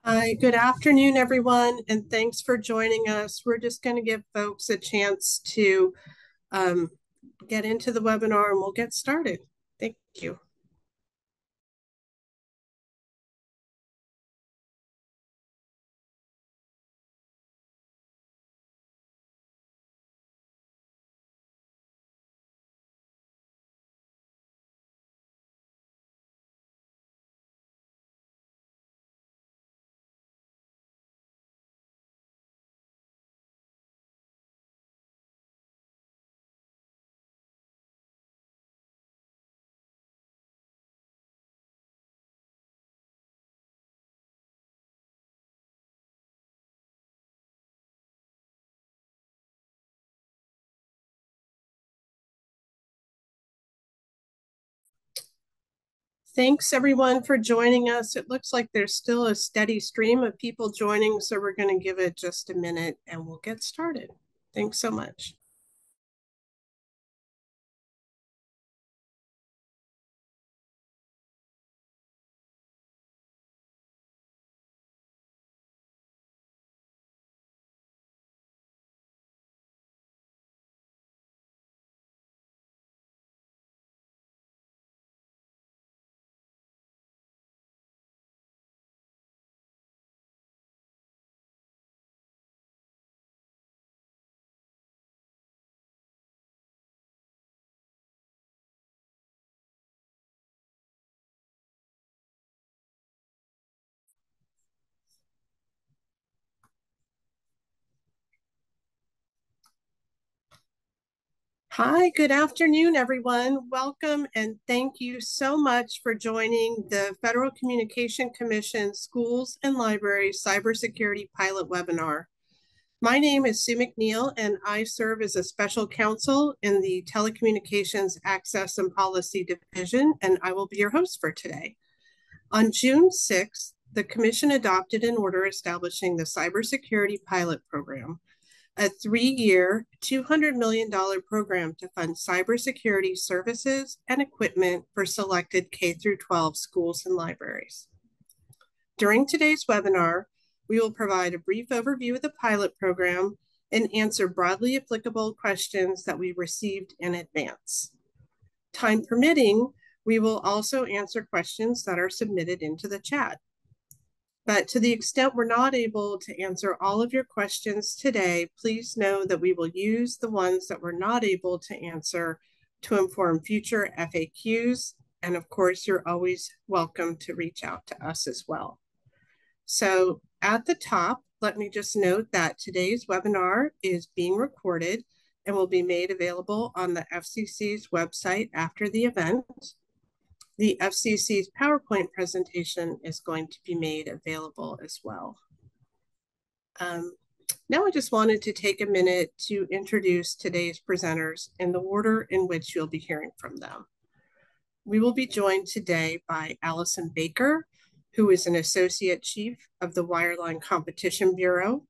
Hi, good afternoon, everyone, and thanks for joining us. We're just going to give folks a chance to um, get into the webinar and we'll get started. Thank you. Thanks, everyone, for joining us. It looks like there's still a steady stream of people joining, so we're going to give it just a minute and we'll get started. Thanks so much. Hi, good afternoon, everyone. Welcome and thank you so much for joining the Federal Communication Commission Schools and Libraries Cybersecurity Pilot Webinar. My name is Sue McNeil, and I serve as a special counsel in the Telecommunications Access and Policy Division, and I will be your host for today. On June 6th, the Commission adopted an order establishing the Cybersecurity Pilot Program, a 3-year, $200 million program to fund cybersecurity services and equipment for selected K-12 schools and libraries. During today's webinar, we will provide a brief overview of the pilot program and answer broadly applicable questions that we received in advance. Time permitting, we will also answer questions that are submitted into the chat. But to the extent we're not able to answer all of your questions today, please know that we will use the ones that we're not able to answer to inform future FAQs. And of course, you're always welcome to reach out to us as well. So at the top, let me just note that today's webinar is being recorded and will be made available on the FCC's website after the event. The FCC's PowerPoint presentation is going to be made available as well. Now I just wanted to take a minute to introduce today's presenters in the order in which you'll be hearing from them. We will be joined today by Allison Baker, who is an Associate Chief of the Wireline Competition Bureau,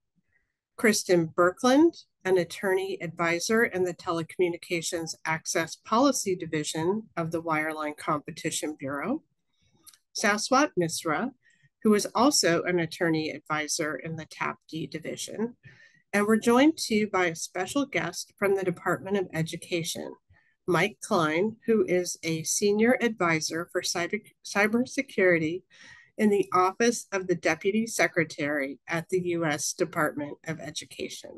Kristen Birkland, an Attorney Advisor in the Telecommunications Access Policy Division of the Wireline Competition Bureau, Saswat Misra, who is also an Attorney Advisor in the TAPD Division, and we're joined too by a special guest from the Department of Education, Mike Klein, who is a Senior Advisor for Cybersecurity in the Office of the Deputy Secretary at the U.S. Department of Education.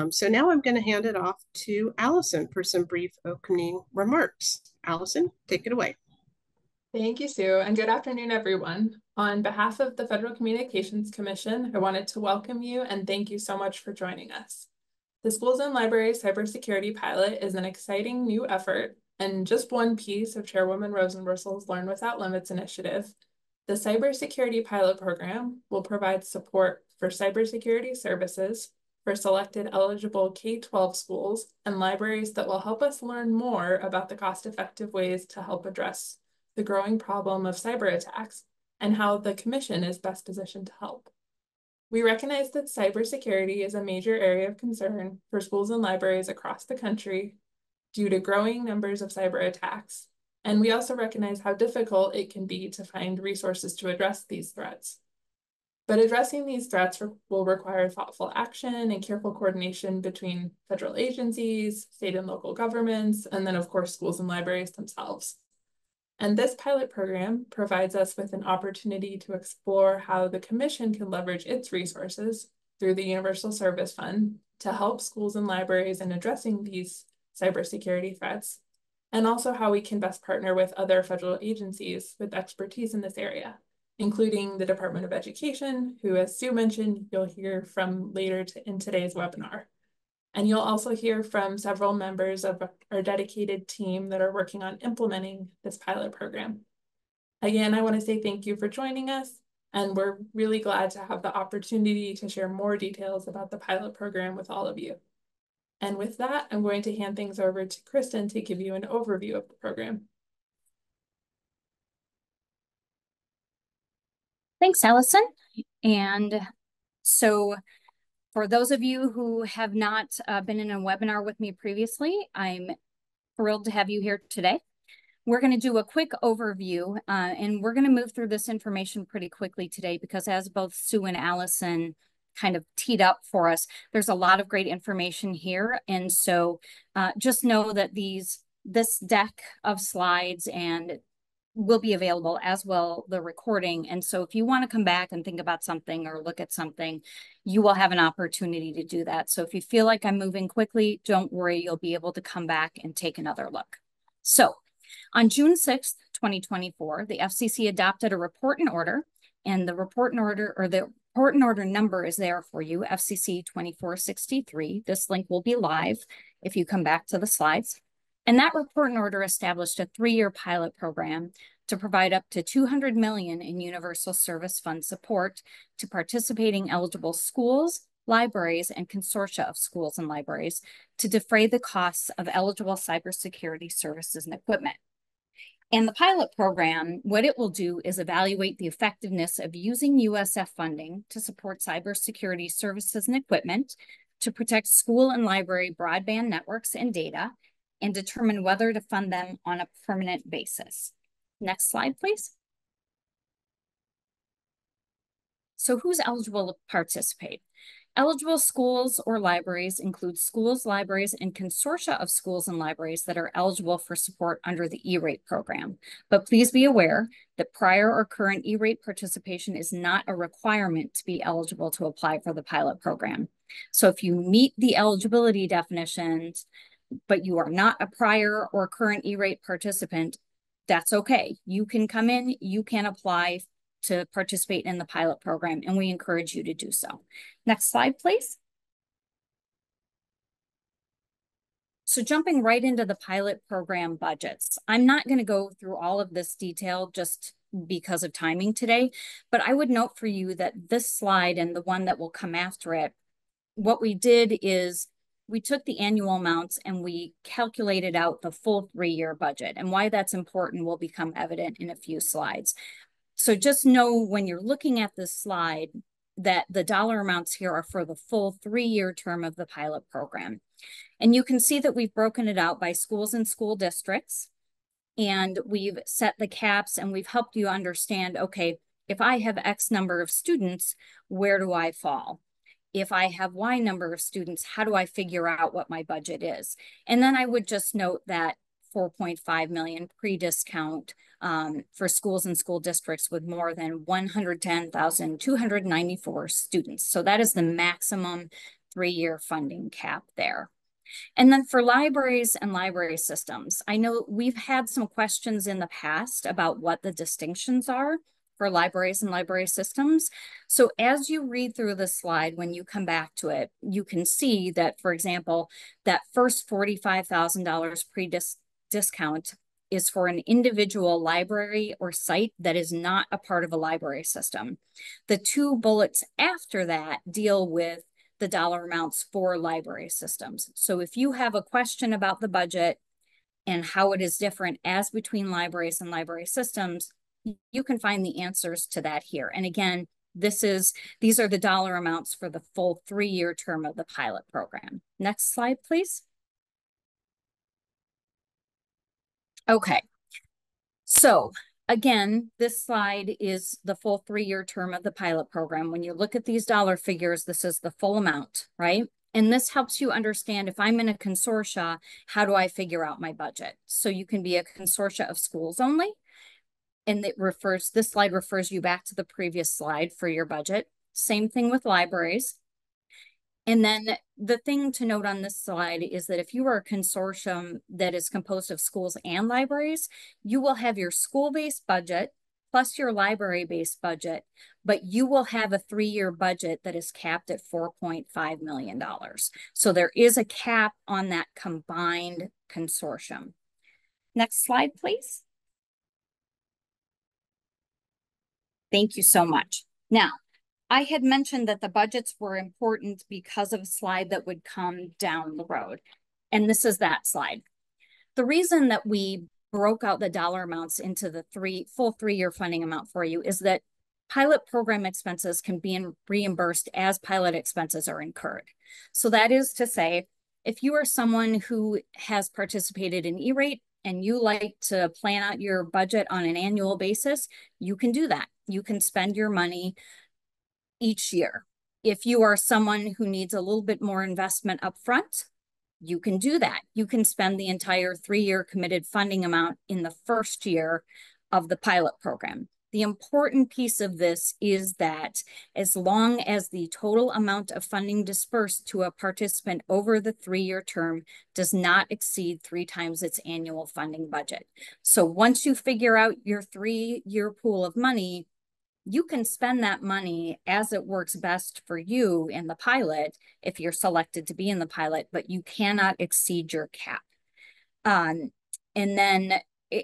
So now I'm going to hand it off to Allison for some brief opening remarks. Allison, take it away. Thank you, Sue, and good afternoon, everyone. On behalf of the Federal Communications Commission, I wanted to welcome you and thank you so much for joining us. The Schools and Libraries Cybersecurity Pilot is an exciting new effort and just one piece of Chairwoman Rosenworcel's Learn Without Limits initiative. The Cybersecurity Pilot Program will provide support for cybersecurity services for selected eligible K-12 schools and libraries that will help us learn more about the cost-effective ways to help address the growing problem of cyber attacks and how the Commission is best positioned to help. We recognize that cybersecurity is a major area of concern for schools and libraries across the country due to growing numbers of cyber attacks. And we also recognize how difficult it can be to find resources to address these threats. But addressing these threats will require thoughtful action and careful coordination between federal agencies, state and local governments, and then, of course, schools and libraries themselves. And this pilot program provides us with an opportunity to explore how the Commission can leverage its resources through the Universal Service Fund to help schools and libraries in addressing these cybersecurity threats, and also how we can best partner with other federal agencies with expertise in this area, including the Department of Education, who, as Sue mentioned, you'll hear from later in today's webinar. And you'll also hear from several members of our dedicated team that are working on implementing this pilot program. Again, I want to say thank you for joining us, and we're really glad to have the opportunity to share more details about the pilot program with all of you. And with that, I'm going to hand things over to Kristen to give you an overview of the program. Thanks, Allison. And so for those of you who have not been in a webinar with me previously, I'm thrilled to have you here today. We're going to do a quick overview, and we're going to move through this information pretty quickly today because as both Sue and Allison kind of teed up for us, there's a lot of great information here. And so just know that this deck of slides and will be available, as will the recording. And so if you want to come back and think about something or look at something, you will have an opportunity to do that. So if you feel like I'm moving quickly, don't worry, you'll be able to come back and take another look. So on June 6th, 2024, the FCC adopted a report and order, and the report and order number is there for you, FCC 2463. This link will be live if you come back to the slides. And that report and order established a 3-year pilot program to provide up to $200 million in Universal Service Fund support to participating eligible schools, libraries, and consortia of schools and libraries to defray the costs of eligible cybersecurity services and equipment. And the pilot program, what it will do is evaluate the effectiveness of using USF funding to support cybersecurity services and equipment to protect school and library broadband networks and data, and determine whether to fund them on a permanent basis. Next slide, please. So who's eligible to participate? Eligible schools or libraries include schools, libraries, and consortia of schools and libraries that are eligible for support under the E-rate program. But please be aware that prior or current E-rate participation is not a requirement to be eligible to apply for the pilot program. So if you meet the eligibility definitions, but you are not a prior or current E-rate participant, that's okay. You can come in, you can apply to participate in the pilot program, and we encourage you to do so. Next slide, please. So jumping right into the pilot program budgets, I'm not going to go through all of this detail just because of timing today, but I would note for you that this slide and the one that will come after it, what we did is we took the annual amounts and we calculated out the full 3-year budget, and why that's important will become evident in a few slides. So just know when you're looking at this slide that the dollar amounts here are for the full 3-year term of the pilot program. And you can see that we've broken it out by schools and school districts, and we've set the caps, and we've helped you understand, okay, if I have X number of students, where do I fall? If I have Y number of students, how do I figure out what my budget is? And then I would just note that 4.5 million pre-discount for schools and school districts with more than 110,294 students. So that is the maximum 3-year funding cap there. And then for libraries and library systems, I know we've had some questions in the past about what the distinctions are for libraries and library systems. So as you read through the slide, when you come back to it, you can see that, for example, that first $45,000 pre-discount is for an individual library or site that is not a part of a library system. The 2 bullets after that deal with the dollar amounts for library systems. So if you have a question about the budget and how it is different as between libraries and library systems, you can find the answers to that here. And again, these are the dollar amounts for the full 3-year term of the pilot program. Next slide, please. Okay, so again, this slide is the full 3-year term of the pilot program. When you look at these dollar figures, this is the full amount, right? And this helps you understand, if I'm in a consortia, how do I figure out my budget? So you can be a consortia of schools only. And this slide refers you back to the previous slide for your budget. Same thing with libraries. And then the thing to note on this slide is that if you are a consortium that is composed of schools and libraries, you will have your school-based budget plus your library-based budget, but you will have a 3-year budget that is capped at $4.5 million. So there is a cap on that combined consortium. Next slide, please. Thank you so much. Now, I had mentioned that the budgets were important because of a slide that would come down the road. And this is that slide. The reason that we broke out the dollar amounts into the full 3-year funding amount for you is that pilot program expenses can be reimbursed as pilot expenses are incurred. So that is to say, if you are someone who has participated in E-rate and you like to plan out your budget on an annual basis, you can do that. You can spend your money each year. If you are someone who needs a little bit more investment up front, you can do that. You can spend the entire 3-year committed funding amount in the first year of the pilot program. The important piece of this is that as long as the total amount of funding dispersed to a participant over the 3-year term does not exceed 3 times its annual funding budget. So once you figure out your 3-year pool of money, you can spend that money as it works best for you in the pilot if you're selected to be in the pilot, but you cannot exceed your cap. And then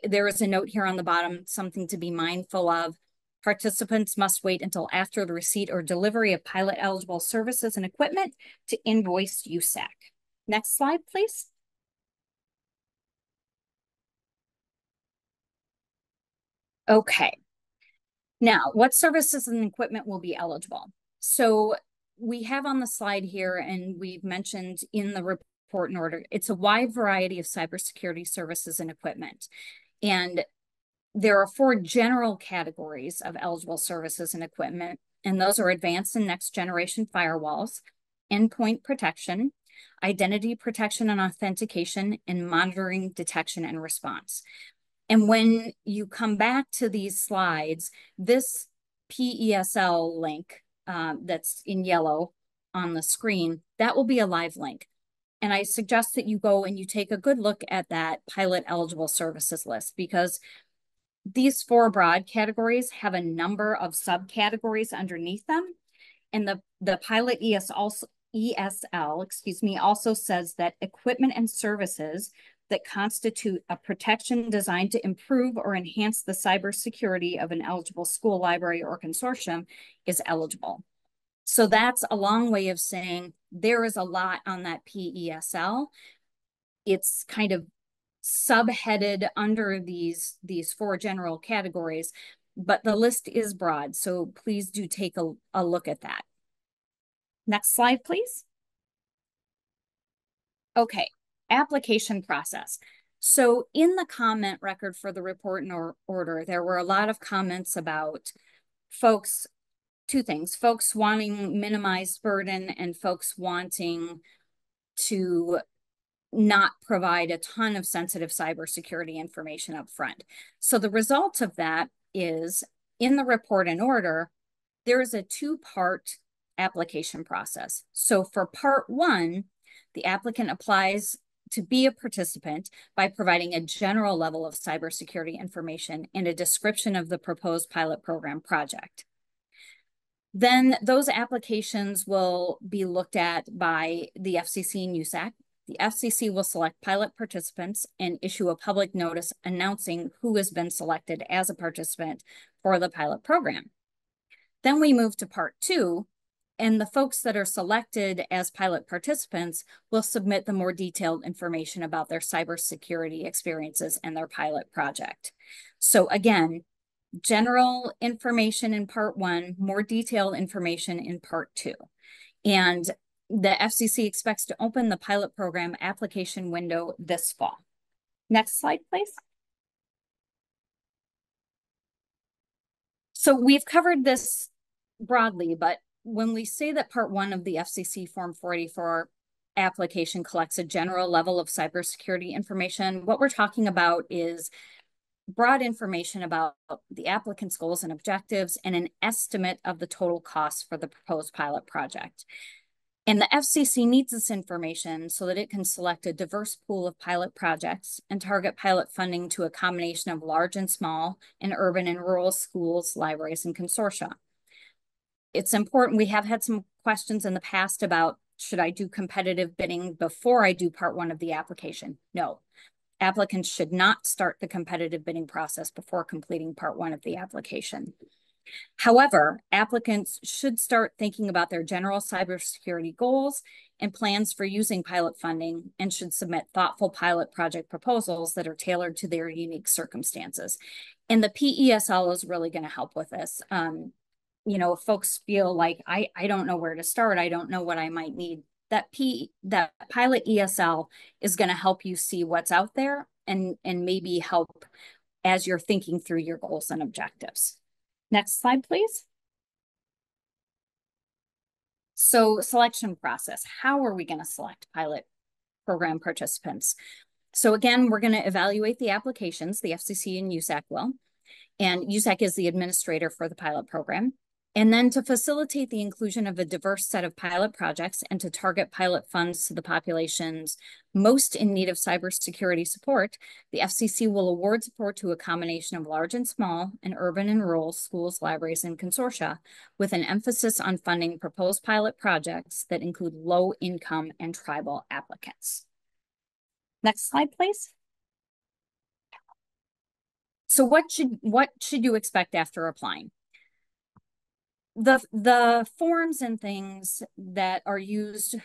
there is a note here on the bottom, something to be mindful of. Participants must wait until after the receipt or delivery of pilot eligible services and equipment to invoice USAC. Next slide, please. Okay. Now, what services and equipment will be eligible? So we have on the slide here, and we've mentioned in the report and order, it's a wide variety of cybersecurity services and equipment. And there are 4 general categories of eligible services and equipment, and those are advanced and next generation firewalls, endpoint protection, identity protection and authentication, and monitoring, detection, and response. And when you come back to these slides, this PESL link that's in yellow on the screen, that will be a live link. And I suggest that you go and you take a good look at that pilot eligible services list, because these 4 broad categories have a number of subcategories underneath them. And the pilot ESL, also says that equipment and services that constitute a protection designed to improve or enhance the cybersecurity of an eligible school, library, or consortium is eligible. So that's a long way of saying there is a lot on that PESL. It's kind of subheaded under these 4 general categories, but the list is broad. So please do take a look at that. Next slide, please. Okay. Application process. So in the comment record for the report and order, there were a lot of comments about 2 things, folks wanting minimized burden and folks wanting to not provide a ton of sensitive cybersecurity information up front. So the result of that is in the report and order, there is a 2-part application process. So for part 1, the applicant applies to be a participant by providing a general level of cybersecurity information and a description of the proposed pilot program project. Then those applications will be looked at by the FCC and USAC. The FCC will select pilot participants and issue a public notice announcing who has been selected as a participant for the pilot program. Then we move to part 2, and the folks that are selected as pilot participants will submit the more detailed information about their cybersecurity experiences and their pilot project. So again, general information in part 1, more detailed information in part 2. And the FCC expects to open the pilot program application window this fall. Next slide, please. So we've covered this broadly, but when we say that part 1 of the FCC Form 484 application collects a general level of cybersecurity information, what we're talking about is broad information about the applicant's goals and objectives and an estimate of the total cost for the proposed pilot project. And the FCC needs this information so that it can select a diverse pool of pilot projects and target pilot funding to a combination of large and small and urban and rural schools, libraries, and consortia. It's important. We have had some questions in the past about, should I do competitive bidding before I do part 1 of the application? No. Applicants should not start the competitive bidding process before completing part 1 of the application. However, applicants should start thinking about their general cybersecurity goals and plans for using pilot funding, and should submit thoughtful pilot project proposals that are tailored to their unique circumstances. And the PESL is really going to help with this. You know, if folks feel like, I don't know where to start, I don't know what I might need, that pilot ESL is going to help you see what's out there and maybe help as you're thinking through your goals and objectives. Next slide, please. So selection process. How are we going to select pilot program participants? So again, we're going to evaluate the applications, the FCC and USAC will, and USAC is the administrator for the pilot program. And then to facilitate the inclusion of a diverse set of pilot projects and to target pilot funds to the populations most in need of cybersecurity support, the FCC will award support to a combination of large and small and urban and rural schools, libraries, and consortia, with an emphasis on funding proposed pilot projects that include low income and tribal applicants. Next slide, please. So what should you expect after applying? The forms and things that are used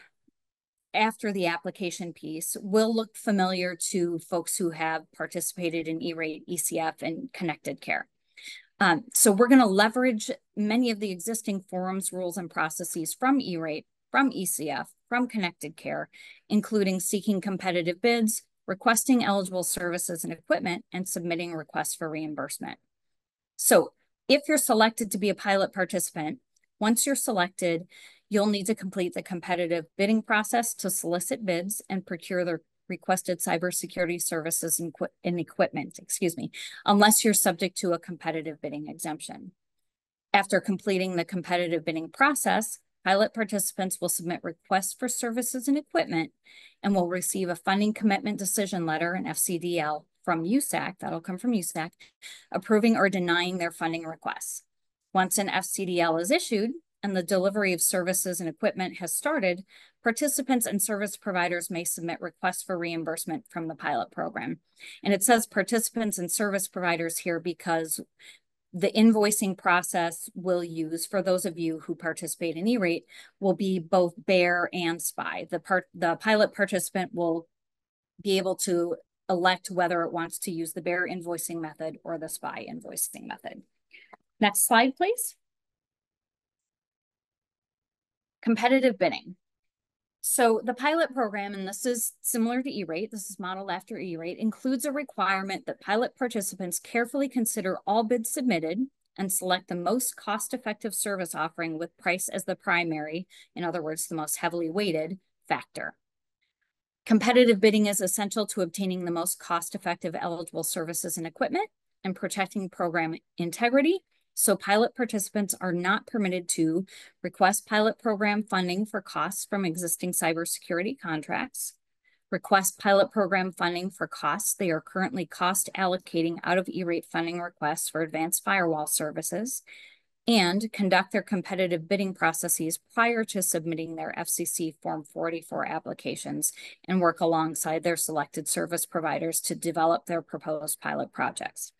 after the application piece will look familiar to folks who have participated in E-rate, ECF, and Connected Care. So we're going to leverage many of the existing forms, rules, and processes from E-rate, from ECF, from Connected Care, including seeking competitive bids, requesting eligible services and equipment, and submitting requests for reimbursement. So if you're selected to be a pilot participant, once you're selected, you'll need to complete the competitive bidding process to solicit bids and procure the requested cybersecurity services and equipment, unless you're subject to a competitive bidding exemption. After completing the competitive bidding process, pilot participants will submit requests for services and equipment and will receive a funding commitment decision letter, an FCDL, from USAC, that'll come from USAC, approving or denying their funding requests. Once an FCDL is issued and the delivery of services and equipment has started, participants and service providers may submit requests for reimbursement from the pilot program. And it says participants and service providers here because the invoicing process we'll use for those of you who participate in E-rate will be both BEAR and SPY. The pilot participant will be able to elect whether it wants to use the BEAR invoicing method or the SPY invoicing method. Next slide, please. Competitive bidding. So the pilot program, and this is similar to E-rate, this is modeled after E-rate, includes a requirement that pilot participants carefully consider all bids submitted and select the most cost-effective service offering with price as the primary, in other words, the most heavily weighted factor. Competitive bidding is essential to obtaining the most cost-effective eligible services and equipment and protecting program integrity. So pilot participants are not permitted to request pilot program funding for costs from existing cybersecurity contracts, request pilot program funding for costs they are currently cost allocating out of E-rate funding requests for advanced firewall services, and conduct their competitive bidding processes prior to submitting their FCC Form 484 applications and work alongside their selected service providers to develop their proposed pilot projects.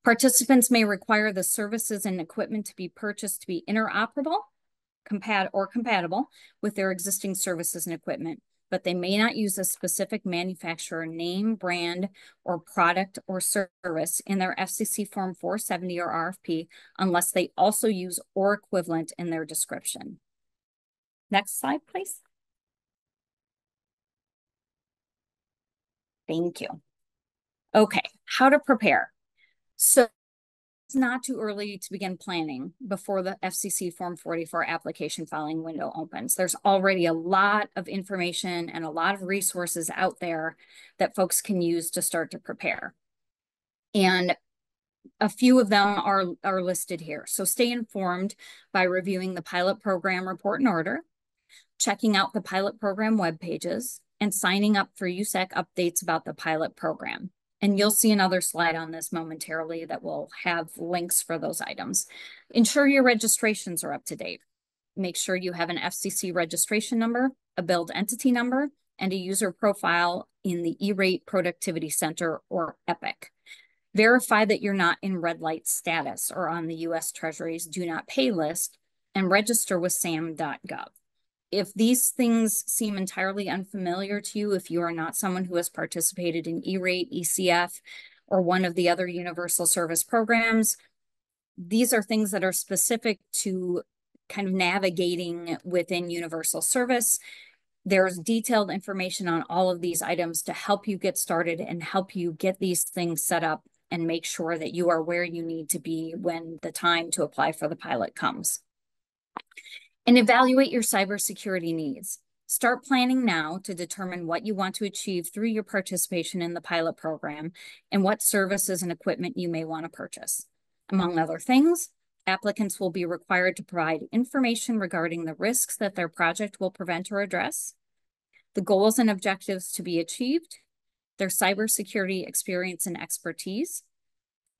Participants may require the services and equipment to be purchased to be interoperable, compatible with their existing services and equipment, but they may not use a specific manufacturer name, brand, or product or service in their FCC Form 470 or RFP unless they also use or equivalent in their description. Next slide, please. Thank you. Okay, how to prepare. So not too early to begin planning before the FCC Form 44 application filing window opens. There's already a lot of information and a lot of resources out there that folks can use to start to prepare. And a few of them are listed here. So stay informed by reviewing the pilot program report and order, checking out the pilot program web pages, and signing up for USAC updates about the pilot program. And you'll see another slide on this momentarily that will have links for those items. Ensure your registrations are up to date. Make sure you have an FCC registration number, a billed entity number, and a user profile in the E-Rate Productivity Center, or EPIC. Verify that you're not in red light status or on the U.S. Treasury's do not pay list, and register with sam.gov. If these things seem entirely unfamiliar to you, if you are not someone who has participated in E-Rate, ECF, or one of the other universal service programs, these are things that are specific to kind of navigating within universal service. There's detailed information on all of these items to help you get started and help you get these things set up and make sure that you are where you need to be when the time to apply for the pilot comes. And evaluate your cybersecurity needs. Start planning now to determine what you want to achieve through your participation in the pilot program and what services and equipment you may want to purchase. Among other things, applicants will be required to provide information regarding the risks that their project will prevent or address, the goals and objectives to be achieved, their cybersecurity experience and expertise,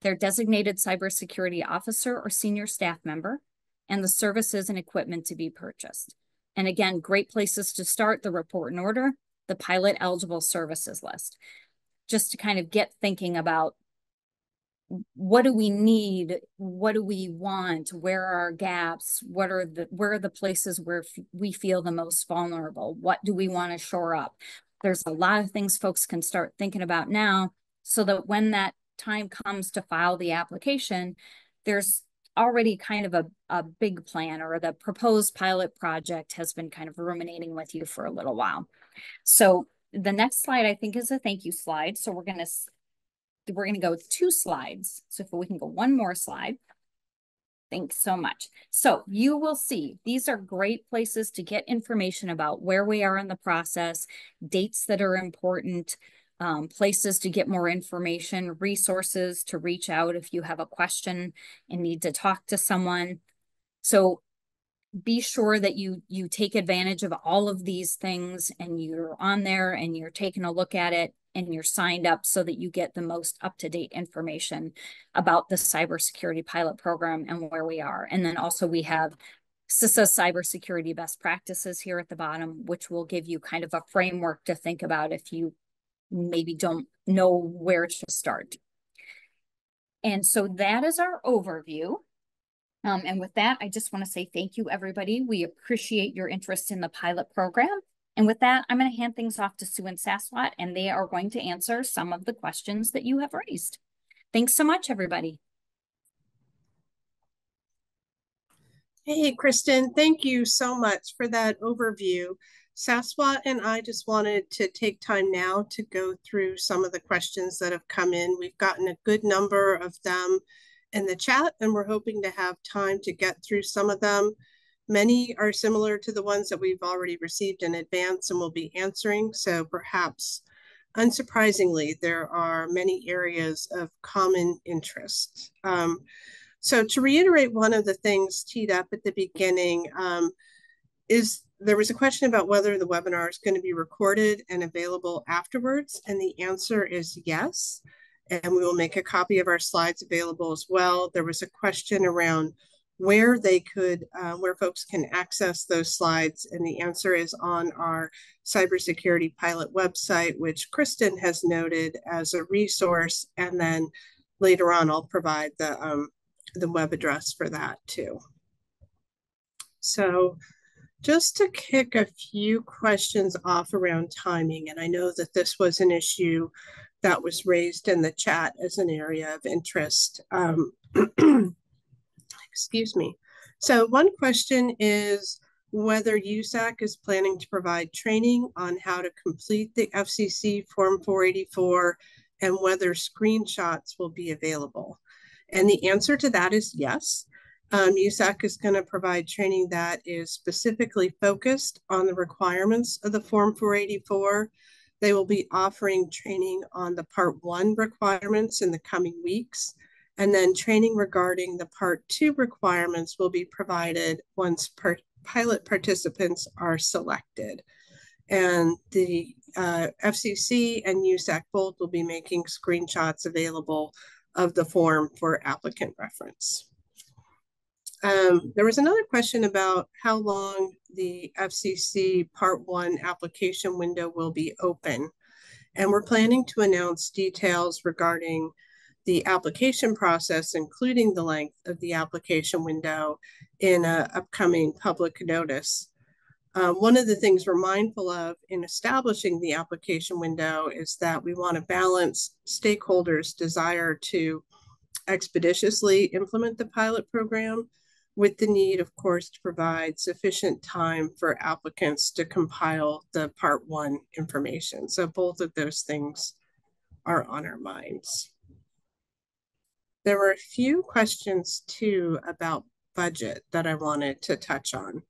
their designated cybersecurity officer or senior staff member, and the services and equipment to be purchased. And again, great places to start: the report and order, the pilot eligible services list, just to kind of get thinking about what do we need, what do we want, where are our gaps, where are the places where we feel the most vulnerable, what do we want to shore up. There's a lot of things folks can start thinking about now, so that when that time comes to file the application, there's already kind of a big plan, or the proposed pilot project has been kind of ruminating with you for a little while. So the next slide, I think, is a thank you slide. So we're going to go with 2 slides. So if we can go one more slide. Thanks so much. So you will see these are great places to get information about where we are in the process, dates that are important, places to get more information, resources to reach out if you have a question and need to talk to someone. So be sure that you take advantage of all of these things, and you're on there and you're taking a look at it and you're signed up so that you get the most up-to-date information about the cybersecurity pilot program and where we are. And then also we have CISA cybersecurity best practices here at the bottom, which will give you kind of a framework to think about if you maybe don't know where to start. And so that is our overview. And with that, I just want to say thank you, everybody. We appreciate your interest in the pilot program. And with that, I'm going to hand things off to Sue and Saswat, and they are going to answer some of the questions that you have raised. Thanks so much, everybody. Hey, Kristen, thank you so much for that overview. Saswat and I just wanted to take time now to go through some of the questions that have come in. We've gotten a good number of them in the chat, and we're hoping to have time to get through some of them. Many are similar to the ones that we've already received in advance and will be answering. So perhaps unsurprisingly, there are many areas of common interest. So to reiterate one of the things teed up at the beginning, there was a question about whether the webinar is going to be recorded and available afterwards, and the answer is yes. And we will make a copy of our slides available as well. There was a question around where where folks can access those slides, and the answer is on our cybersecurity pilot website, which Kristen has noted as a resource, and then later on I'll provide the web address for that too. So just to kick a few questions off around timing, and I know that this was an issue that was raised in the chat as an area of interest. Excuse me. So one question is whether USAC is planning to provide training on how to complete the FCC Form 484 and whether screenshots will be available. And the answer to that is yes. USAC is going to provide training that is specifically focused on the requirements of the Form 484. They will be offering training on the Part 1 requirements in the coming weeks. And then training regarding the Part 2 requirements will be provided once pilot participants are selected. And the FCC and USAC both will be making screenshots available of the form for applicant reference. There was another question about how long the FCC Part 1 application window will be open. And we're planning to announce details regarding the application process, including the length of the application window, in an upcoming public notice. One of the things we're mindful of in establishing the application window is that we want to balance stakeholders' desire to expeditiously implement the pilot program with the need, of course, to provide sufficient time for applicants to compile the Part 1 information. So both of those things are on our minds. There were a few questions too about budget that I wanted to touch on.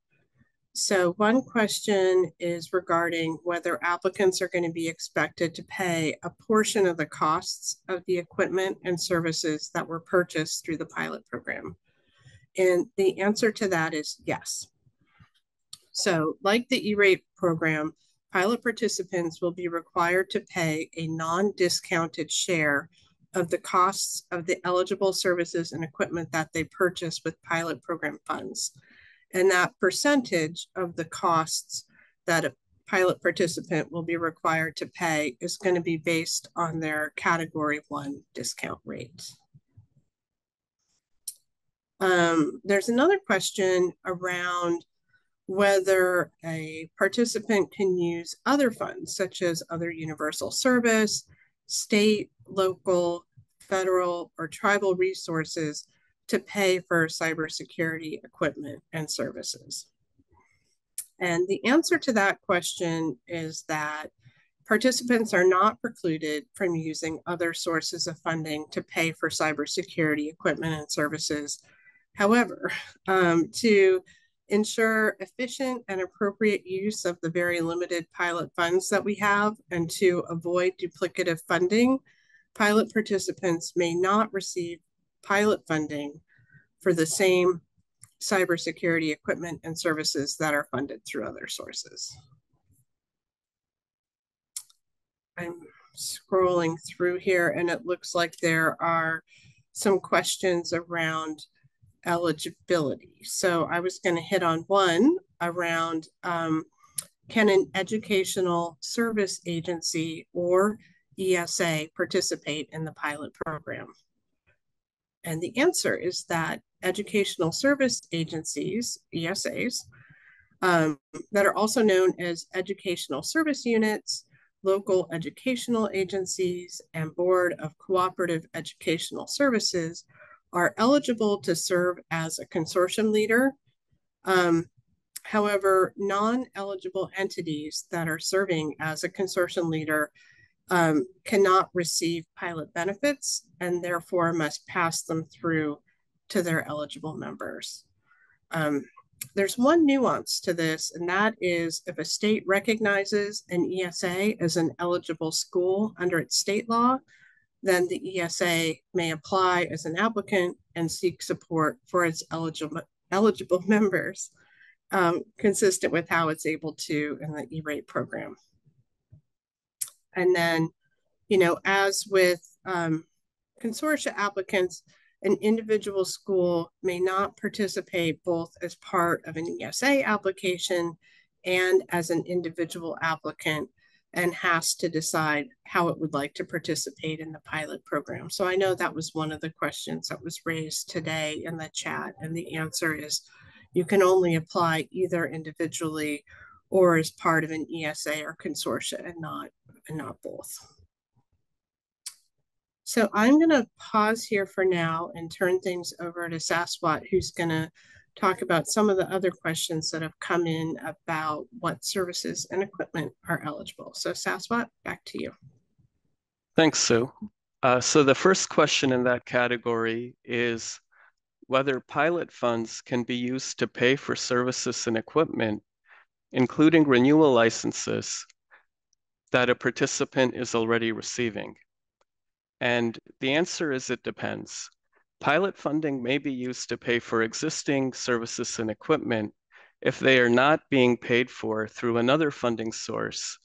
So one question is regarding whether applicants are going to be expected to pay a portion of the costs of the equipment and services that were purchased through the pilot program. And the answer to that is yes. So like the E-rate program, pilot participants will be required to pay a non-discounted share of the costs of the eligible services and equipment that they purchase with pilot program funds. And that percentage of the costs that a pilot participant will be required to pay is going to be based on their Category 1 discount rate. There's another question around whether a participant can use other funds, such as other universal service, state, local, federal, or tribal resources to pay for cybersecurity equipment and services. And the answer to that question is that participants are not precluded from using other sources of funding to pay for cybersecurity equipment and services. However, to ensure efficient and appropriate use of the very limited pilot funds that we have and to avoid duplicative funding, pilot participants may not receive pilot funding for the same cybersecurity equipment and services that are funded through other sources. I'm scrolling through here and it looks like there are some questions around eligibility. So I was going to hit on one around can an educational service agency or ESA participate in the pilot program? And the answer is that educational service agencies, ESAs, that are also known as educational service units, local educational agencies, and Board of Cooperative Educational Services are eligible to serve as a consortium leader. However, non-eligible entities that are serving as a consortium leader cannot receive pilot benefits and therefore must pass them through to their eligible members. There's one nuance to this, and that is if a state recognizes an ESA as an eligible school under its state law, then the ESA may apply as an applicant and seek support for its eligible members, consistent with how it's able to in the E-rate program. And then, you know, as with consortia applicants, an individual school may not participate both as part of an ESA application and as an individual applicant, and has to decide how it would like to participate in the pilot program. So I know that was one of the questions that was raised today in the chat, and the answer is you can only apply either individually or as part of an ESA or consortia, and not both. So I'm going to pause here for now and turn things over to Saswat, who's going to talk about some of the other questions that have come in about what services and equipment are eligible. So Saswat, back to you. Thanks, Sue. So the first question in that category is whether pilot funds can be used to pay for services and equipment, including renewal licenses that a participant is already receiving. And the answer is it depends. Pilot funding may be used to pay for existing services and equipment if they are not being paid for through another funding source,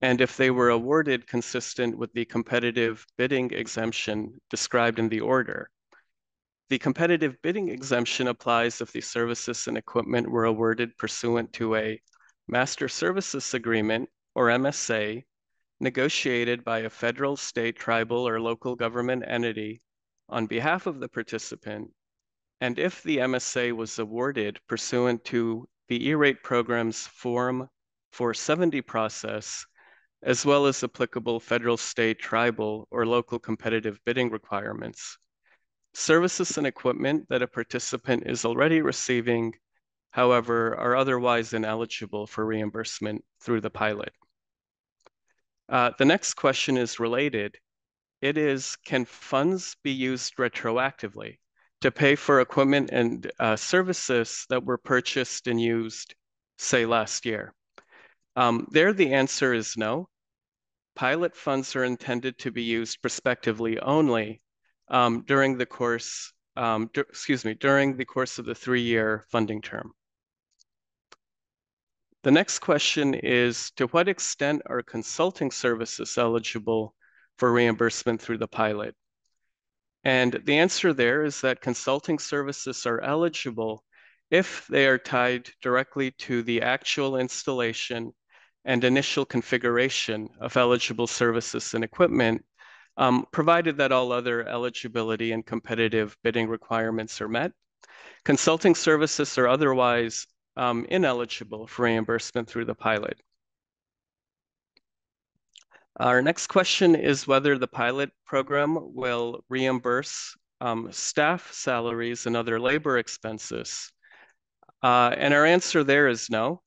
and if they were awarded consistent with the competitive bidding exemption described in the order. The competitive bidding exemption applies if the services and equipment were awarded pursuant to a Master Services Agreement, or MSA, negotiated by a federal, state, tribal, or local government entity on behalf of the participant, and if the MSA was awarded pursuant to the E-rate program's Form 470 process, as well as applicable federal, state, tribal, or local competitive bidding requirements. Services and equipment that a participant is already receiving, however, are otherwise ineligible for reimbursement through the pilot. The next question is related. It is, can funds be used retroactively to pay for equipment and services that were purchased and used, say, last year? There, the answer is no. Pilot funds are intended to be used prospectively only during the course, during the course of the 3-year funding term. The next question is, to what extent are consulting services eligible for reimbursement through the pilot? And the answer there is that consulting services are eligible if they are tied directly to the actual installation and initial configuration of eligible services and equipment, provided that all other eligibility and competitive bidding requirements are met. Consulting services are otherwise ineligible for reimbursement through the pilot. Our next question is whether the pilot program will reimburse staff salaries and other labor expenses. And our answer there is no.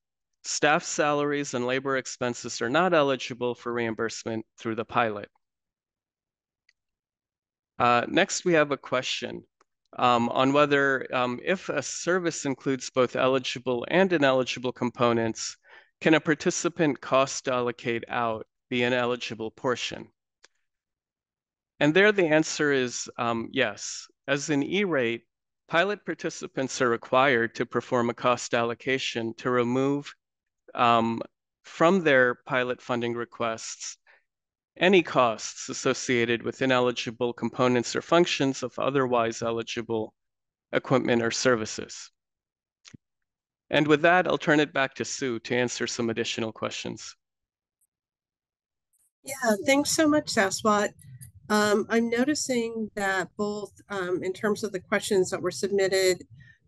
Staff salaries and labor expenses are not eligible for reimbursement through the pilot. Next, we have a question on whether if a service includes both eligible and ineligible components, can a participant cost allocate out the ineligible portion? And there the answer is yes. As in E-rate, pilot participants are required to perform a cost allocation to remove from their pilot funding requests any costs associated with ineligible components or functions of otherwise eligible equipment or services. And with that, I'll turn it back to Sue to answer some additional questions. Yeah, thanks so much, Saswat. I'm noticing that both in terms of the questions that were submitted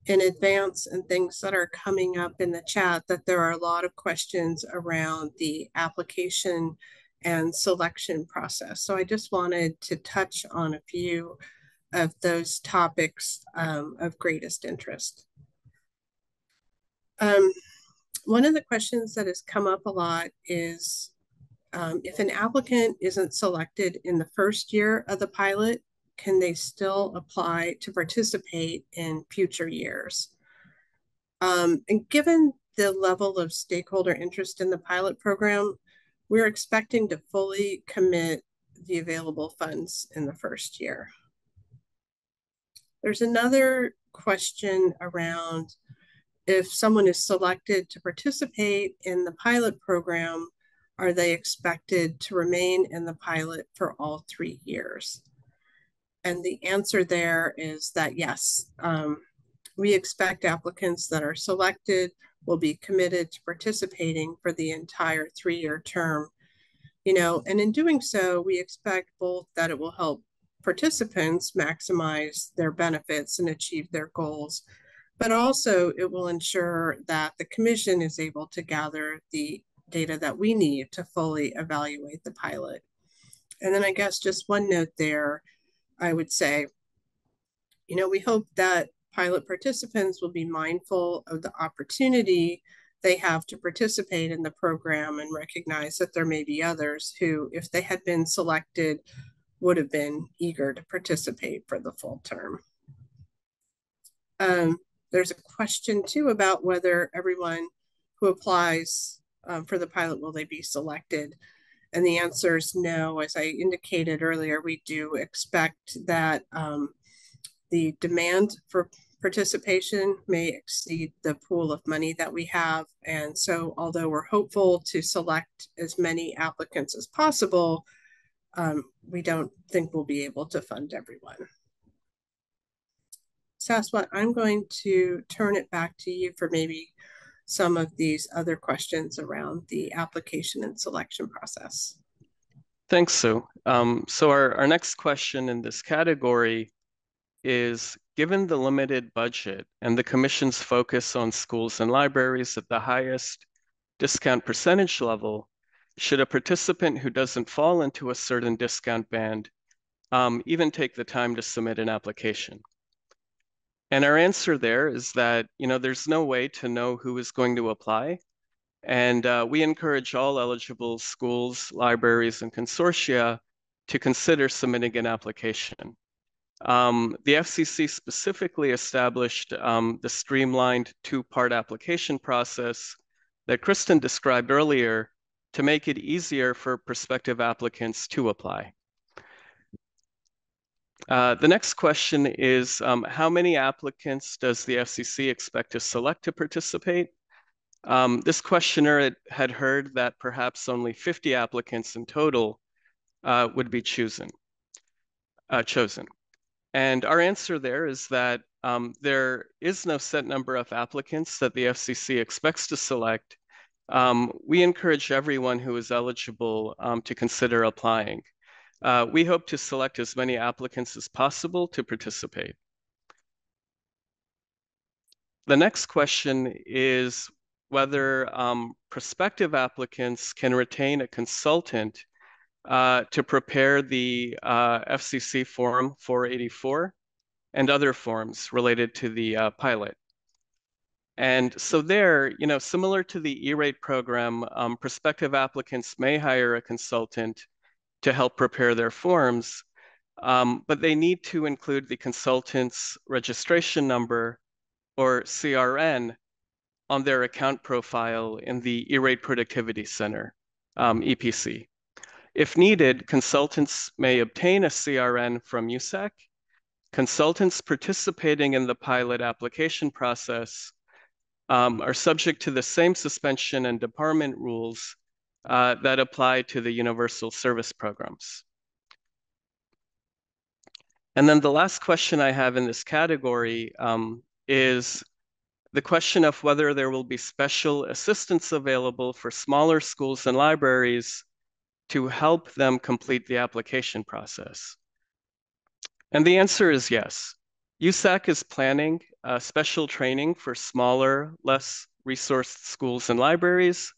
in advance and things that are coming up in the chat, that there are a lot of questions around the application and selection process. So I just wanted to touch on a few of those topics of greatest interest. One of the questions that has come up a lot is if an applicant isn't selected in the first year of the pilot, can they still apply to participate in future years? And given the level of stakeholder interest in the pilot program, we're expecting to fully commit the available funds in the first year. There's another question around if someone is selected to participate in the pilot program, are they expected to remain in the pilot for all 3 years? And the answer there is that yes, we expect applicants that are selected will be committed to participating for the entire 3-year term. And in doing so, we expect both that it will help participants maximize their benefits and achieve their goals, but also it will ensure that the commission is able to gather the data that we need to fully evaluate the pilot. And then I guess just one note there, I would say, we hope that pilot participants will be mindful of the opportunity they have to participate in the program and recognize that there may be others who, if they had been selected would have been eager to participate for the full term. There's a question too about whether everyone who applies for the pilot, will they be selected? And the answer is no. As I indicated earlier, we do expect that the demand for participation may exceed the pool of money that we have. And so although we're hopeful to select as many applicants as possible, we don't think we'll be able to fund everyone. Saswat, I'm going to turn it back to you for maybe some of these other questions around the application and selection process. Thanks, Sue. So our next question in this category is, given the limited budget and the Commission's focus on schools and libraries at the highest discount percentage level, should a participant who doesn't fall into a certain discount band even take the time to submit an application? And our answer there is that, there's no way to know who is going to apply. And we encourage all eligible schools, libraries, and consortia to consider submitting an application. The FCC specifically established the streamlined two-part application process that Kristen described earlier to make it easier for prospective applicants to apply. The next question is, how many applicants does the FCC expect to select to participate? This questioner had heard that perhaps only 50 applicants in total would be chosen. And our answer there is that there is no set number of applicants that the FCC expects to select. We encourage everyone who is eligible to consider applying. We hope to select as many applicants as possible to participate. The next question is whether prospective applicants can retain a consultant to prepare the FCC Form 484 and other forms related to the pilot. And so there, similar to the E-rate program, prospective applicants may hire a consultant to help prepare their forms, but they need to include the consultant's registration number, or CRN, on their account profile in the E-rate Productivity Center, EPC. If needed, consultants may obtain a CRN from USAC. Consultants participating in the pilot application process are subject to the same suspension and debarment rules that apply to the universal service programs. And then the last question I have in this category is the question of whether there will be special assistance available for smaller schools and libraries to help them complete the application process. And the answer is yes. USAC is planning special training for smaller, less resourced schools and libraries,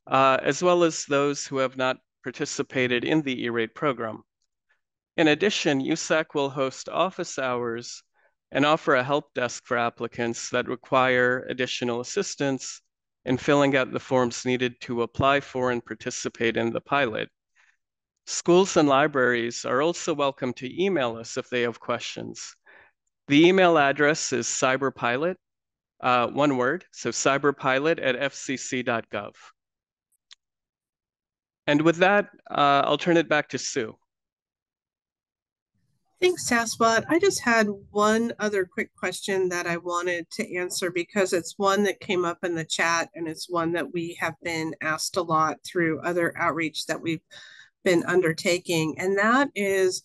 as well as those who have not participated in the E-rate program. In addition, USAC will host office hours and offer a help desk for applicants that require additional assistance in filling out the forms needed to apply for and participate in the pilot. Schools and libraries are also welcome to email us if they have questions. The email address is cyberpilot, one word, so cyberpilot@fcc.gov. And with that, I'll turn it back to Sue. Thanks, Saswat. I just had one other quick question that I wanted to answer because it's one that came up in the chat and it's one that we have been asked a lot through other outreach that we've been undertaking. And that is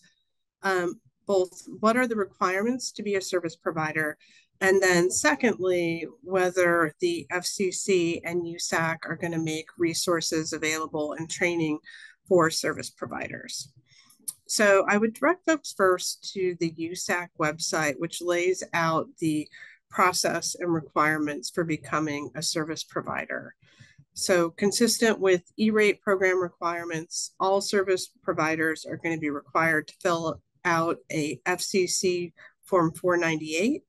both what are the requirements to be a service provider? And then secondly, whether the FCC and USAC are going to make resources available and training for service providers. So I would direct folks first to the USAC website, which lays out the process and requirements for becoming a service provider. So consistent with E-rate program requirements, all service providers are going to be required to fill out a FCC Form 498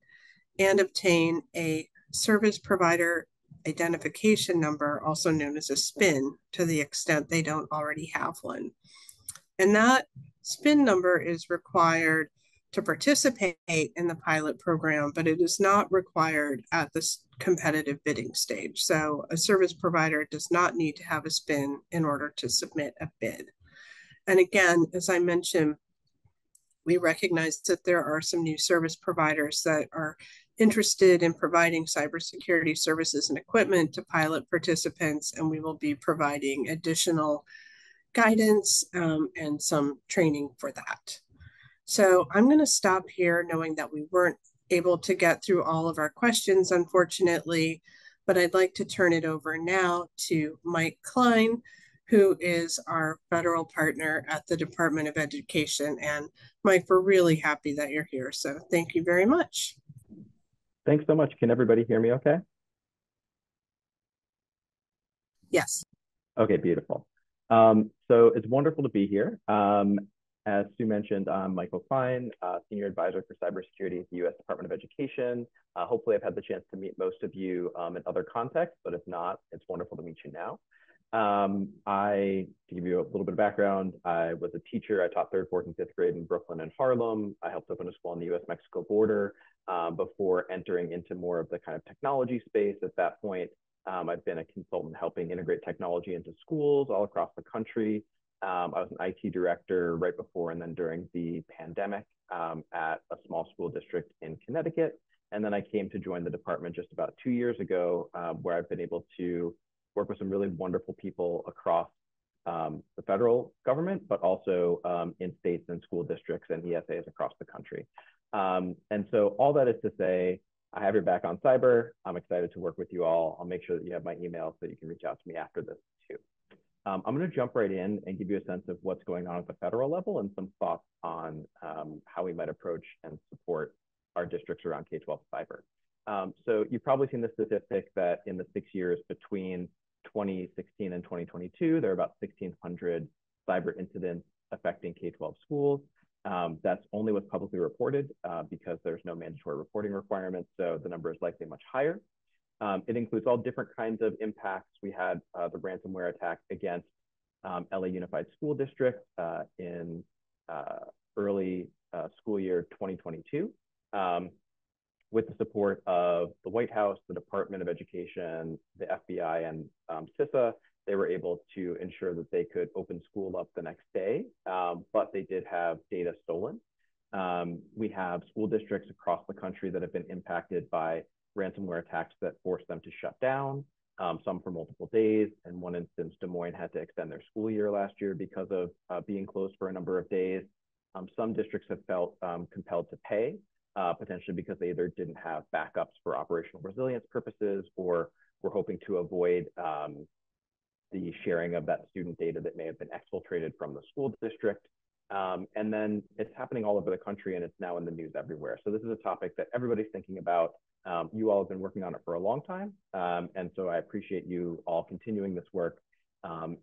and obtain a service provider identification number, also known as a SPIN, to the extent they don't already have one. And that SPIN number is required to participate in the pilot program, but it is not required at this competitive bidding stage. So a service provider does not need to have a SPIN in order to submit a bid. And again, as I mentioned, we recognize that there are some new service providers that are interested in providing cybersecurity services and equipment to pilot participants, and we will be providing additional guidance and some training for that. So I'm going to stop here, knowing that we weren't able to get through all of our questions, unfortunately, but I'd like to turn it over now to Mike Klein, who is our federal partner at the Department of Education. And Mike, we're really happy that you're here. So thank you very much. Thanks so much. Can everybody hear me okay? Yes. Okay, beautiful. So it's wonderful to be here. As Sue mentioned, I'm Michael Klein, Senior Advisor for Cybersecurity at the U.S. Department of Education. Hopefully I've had the chance to meet most of you in other contexts, but if not, it's wonderful to meet you now. To give you a little bit of background, I was a teacher. I taught 3rd, 4th, and 5th grade in Brooklyn and Harlem. I helped open a school on the U.S.-Mexico border before entering into more of the kind of technology space. At that point, I've been a consultant helping integrate technology into schools all across the country. I was an IT director right before and then during the pandemic at a small school district in Connecticut. And then I came to join the department just about 2 years ago, where I've been able to work with some really wonderful people across the federal government, but also in states and school districts and ESAs across the country. And so all that is to say, I have your back on cyber. I'm excited to work with you all. I'll make sure that you have my email so that you can reach out to me after this too. I'm going to jump right in and give you a sense of what's going on at the federal level and some thoughts on how we might approach and support our districts around K-12 cyber. So you've probably seen the statistic that in the 6 years between 2016 and 2022, there are about 1,600 cyber incidents affecting K-12 schools. That's only what's publicly reported because there's no mandatory reporting requirements, so the number is likely much higher. It includes all different kinds of impacts. We had the ransomware attack against LA Unified School District in early school year 2022. With the support of the White House, the Department of Education, the FBI, and CISA, they were able to ensure that they could open school up the next day, but they did have data stolen. We have school districts across the country that have been impacted by ransomware attacks that forced them to shut down, some for multiple days. In one instance, Des Moines had to extend their school year last year because of being closed for a number of days. Some districts have felt compelled to pay, potentially because they either didn't have backups for operational resilience purposes or were hoping to avoid the sharing of that student data that may have been exfiltrated from the school district. And then it's happening all over the country and it's now in the news everywhere. So this is a topic that everybody's thinking about. You all have been working on it for a long time. And so I appreciate you all continuing this work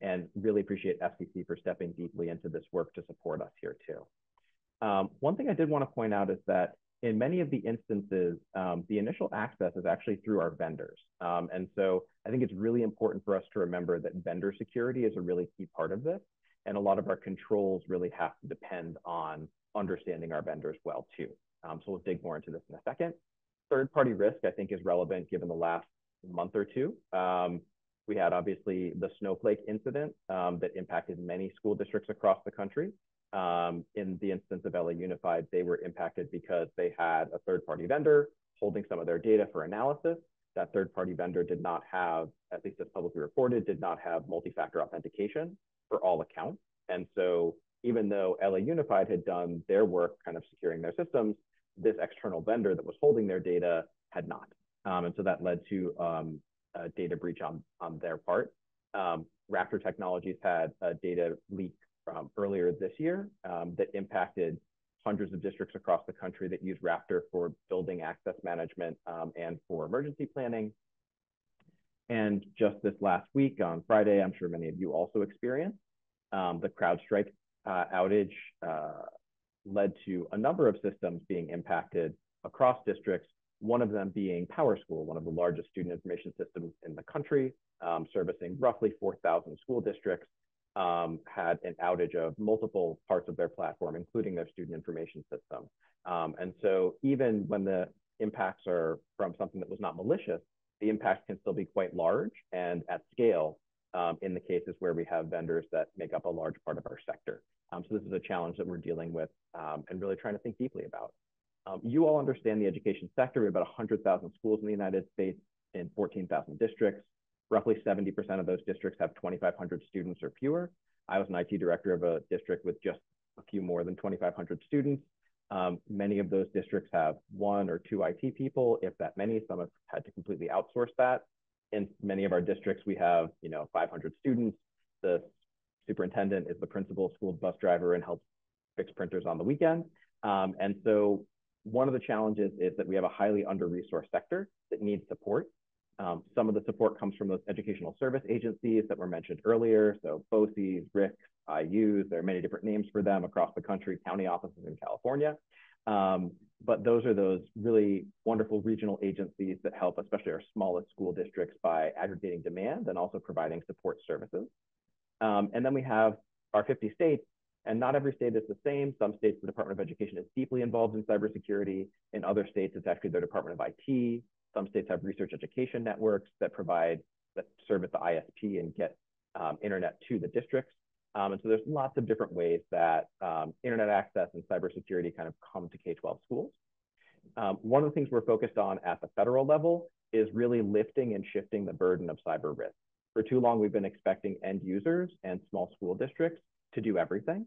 and really appreciate FCC for stepping deeply into this work to support us here too. One thing I did want to point out is that in many of the instances, the initial access is actually through our vendors. And so I think it's really important for us to remember that vendor security is a really key part of this. And a lot of our controls really have to depend on understanding our vendors well too. So we'll dig more into this in a second. Third-party risk, I think, is relevant given the last month or two. We had obviously the Snowflake incident that impacted many school districts across the country. In the instance of LA Unified, they were impacted because they had a third-party vendor holding some of their data for analysis. That third-party vendor did not have, at least as publicly reported, did not have multi-factor authentication for all accounts. And so even though LA Unified had done their work kind of securing their systems, this external vendor that was holding their data had not. And so that led to a data breach on their part. Raptor Technologies had a data leak earlier this year that impacted hundreds of districts across the country that use Raptor for building access management and for emergency planning. And just this last week on Friday, I'm sure many of you also experienced, the CrowdStrike outage led to a number of systems being impacted across districts, one of them being PowerSchool, one of the largest student information systems in the country, servicing roughly 4,000 school districts. had an outage of multiple parts of their platform, including their student information system. And so even when the impacts are from something that was not malicious, the impact can still be quite large and at scale in the cases where we have vendors that make up a large part of our sector. So this is a challenge that we're dealing with and really trying to think deeply about. You all understand the education sector. We have about 100,000 schools in the United States in 14,000 districts. Roughly 70% of those districts have 2,500 students or fewer. I was an IT director of a district with just a few more than 2,500 students. Many of those districts have 1 or 2 IT people, if that many. Some have had to completely outsource that. In many of our districts, we have 500 students. The superintendent is the principal, school bus driver, and helps fix printers on the weekend. And so one of the challenges is that we have a highly under-resourced sector that needs support. Some of the support comes from those educational service agencies that were mentioned earlier. So BOCES, RICs, IUs, there are many different names for them across the country, county offices in California. But those are those really wonderful regional agencies that help, especially our smallest school districts, by aggregating demand and also providing support services. And then we have our 50 states, and not every state is the same. Some states, the Department of Education is deeply involved in cybersecurity. In other states, it's actually their Department of IT. Some states have research education networks that serve as the ISP and get internet to the districts. And so there's lots of different ways that internet access and cybersecurity kind of come to K-12 schools. One of the things we're focused on at the federal level is really lifting and shifting the burden of cyber risk. For too long, we've been expecting end users and small school districts to do everything.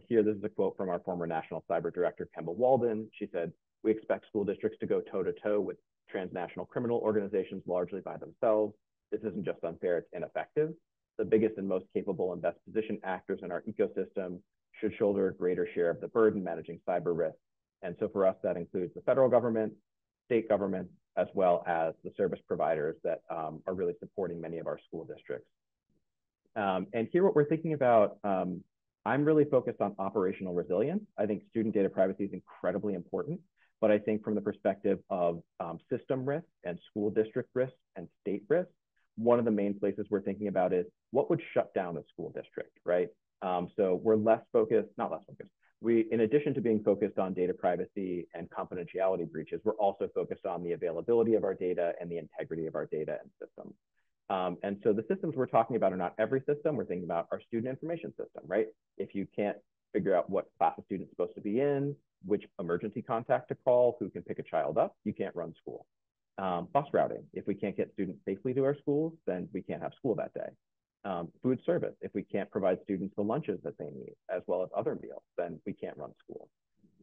Here, this is a quote from our former National Cyber Director, Kemba Walden. She said, "We expect school districts to go toe-to-toe with transnational criminal organizations largely by themselves. This isn't just unfair, it's ineffective. The biggest and most capable and best positioned actors in our ecosystem should shoulder a greater share of the burden managing cyber risk." And so for us, that includes the federal government, state government, as well as the service providers that are really supporting many of our school districts. And here, what we're thinking about, I'm really focused on operational resilience. I think student data privacy is incredibly important, but I think from the perspective of system risk and school district risk and state risk, one of the main places we're thinking about is what would shut down a school district, right? So we're not less focused. In addition to being focused on data privacy and confidentiality breaches, we're also focused on the availability of our data and the integrity of our data and systems. And so the systems we're talking about are not every system. We're thinking about our student information system, right? If you can't figure out what class a student's supposed to be in, which emergency contact to call, who can pick a child up, you can't run school. Bus routing, if we can't get students safely to our schools, then we can't have school that day. Food service, if we can't provide students the lunches that they need, as well as other meals, then we can't run school.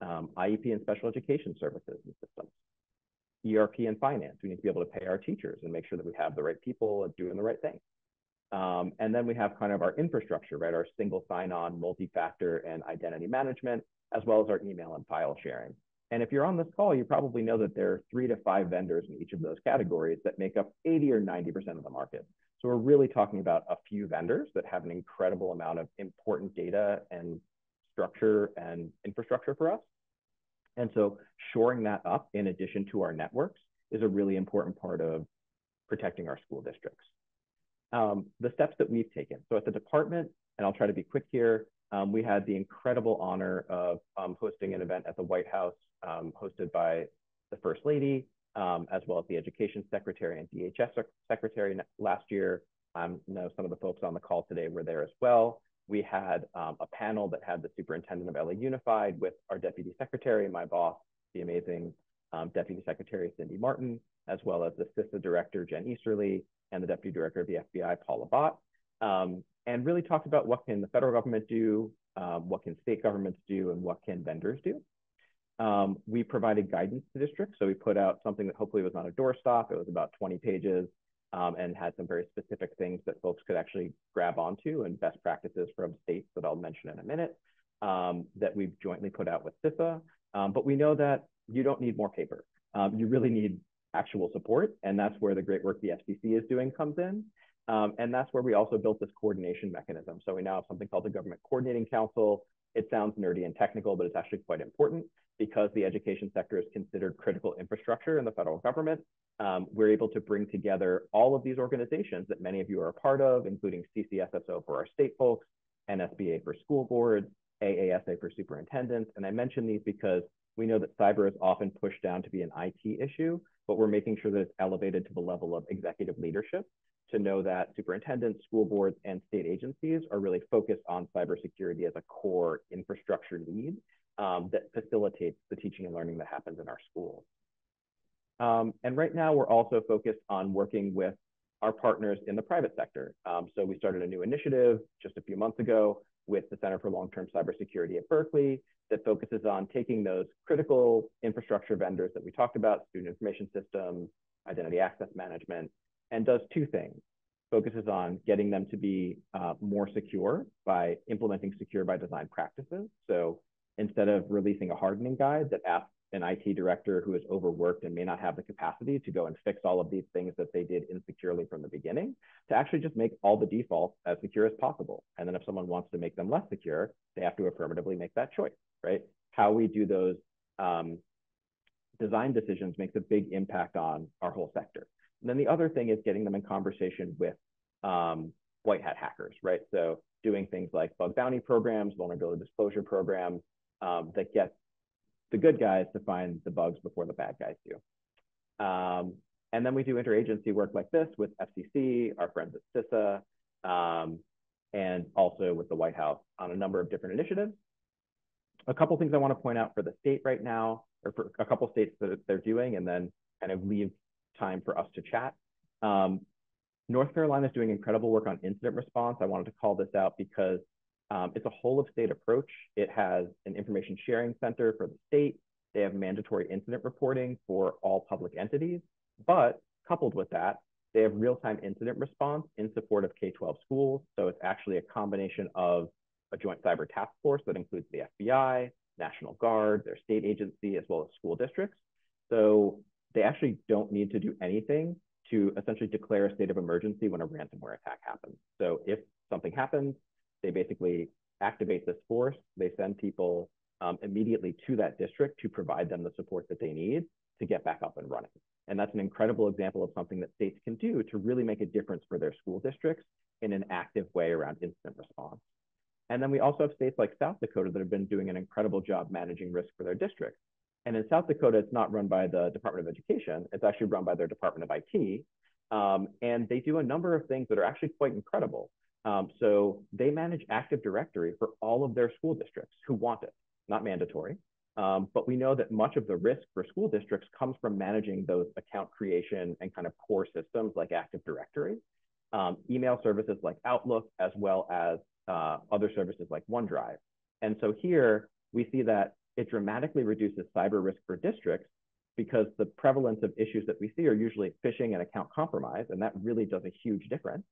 IEP and special education services and systems. ERP and finance, we need to be able to pay our teachers and make sure that we have the right people doing the right thing. And then we have kind of our infrastructure, right? Our single sign-on, multi-factor, and identity management, as well as our email and file sharing. And if you're on this call, you probably know that there are 3 to 5 vendors in each of those categories that make up 80 or 90% of the market. So we're really talking about a few vendors that have an incredible amount of important data and structure and infrastructure for us. And so shoring that up in addition to our networks is a really important part of protecting our school districts. The steps that we've taken. So at the department, and I'll try to be quick here, we had the incredible honor of hosting an event at the White House hosted by the First Lady, as well as the Education Secretary and DHS Secretary last year. I know some of the folks on the call today were there as well. We had a panel that had the superintendent of LA Unified with our deputy secretary, my boss, the amazing deputy secretary, Cindy Martin, as well as the CISA director, Jen Easterly, and the deputy director of the FBI, Paula Bott, and really talked about what can the federal government do, what can state governments do, and what can vendors do. We provided guidance to districts. So we put out something that hopefully was on a doorstop. It was about 20 pages and had some very specific things that folks could actually grab onto and best practices from states that I'll mention in a minute that we've jointly put out with CISA. But we know that you don't need more paper. You really need actual support. And that's where the great work the FCC is doing comes in. And that's where we also built this coordination mechanism. So we now have something called the Government Coordinating Council. It sounds nerdy and technical, but it's actually quite important because the education sector is considered critical infrastructure in the federal government. we're able to bring together all of these organizations that many of you are a part of, including CCSSO for our state folks, NSBA for school boards, AASA for superintendents. And I mention these because we know that cyber is often pushed down to be an IT issue, but we're making sure that it's elevated to the level of executive leadership to know that superintendents, school boards, and state agencies are really focused on cybersecurity as a core infrastructure need that facilitates the teaching and learning that happens in our schools. And right now, we're also focused on working with our partners in the private sector. So we started a new initiative just a few months ago with the Center for Long-Term Cybersecurity at Berkeley that focuses on taking those critical infrastructure vendors that we talked about, student information systems, identity access management, and does two things. Focuses on getting them to be more secure by implementing secure by design practices. So instead of releasing a hardening guide that asks an IT director who is overworked and may not have the capacity to go and fix all of these things that they did insecurely from the beginning, to actually just make all the defaults as secure as possible. And then if someone wants to make them less secure, they have to affirmatively make that choice, right? How we do those design decisions makes a big impact on our whole sector. And then the other thing is getting them in conversation with white hat hackers, right? So doing things like bug bounty programs, vulnerability disclosure programs that get the good guys to find the bugs before the bad guys do. And then we do interagency work like this with FCC, our friends at CISA, and also with the White House on a number of different initiatives. A couple things I want to point out for the state right now, or for a couple states that they're doing, and then kind of leave time for us to chat. North Carolina is doing incredible work on incident response. I wanted to call this out because it's a whole of state approach. It has an information sharing center for the state. They have mandatory incident reporting for all public entities, but coupled with that, they have real-time incident response in support of K-12 schools. So it's actually a combination of a joint cyber task force that includes the FBI, National Guard, their state agency, as well as school districts. So they actually don't need to do anything to essentially declare a state of emergency when a ransomware attack happens. So if something happens, they basically activate this force. They send people immediately to that district to provide them the support that they need to get back up and running. And that's an incredible example of something that states can do to really make a difference for their school districts in an active way around incident response. And then we also have states like South Dakota that have been doing an incredible job managing risk for their districts. And in South Dakota, it's not run by the Department of Education. It's actually run by their Department of IT. And they do a number of things that are actually quite incredible. So they manage Active Directory for all of their school districts who want it, not mandatory. But we know that much of the risk for school districts comes from managing those account creation and kind of core systems like Active Directory, email services like Outlook, as well as other services like OneDrive. And so here we see that it dramatically reduces cyber risk for districts because the prevalence of issues that we see are usually phishing and account compromise, and that really does a huge difference.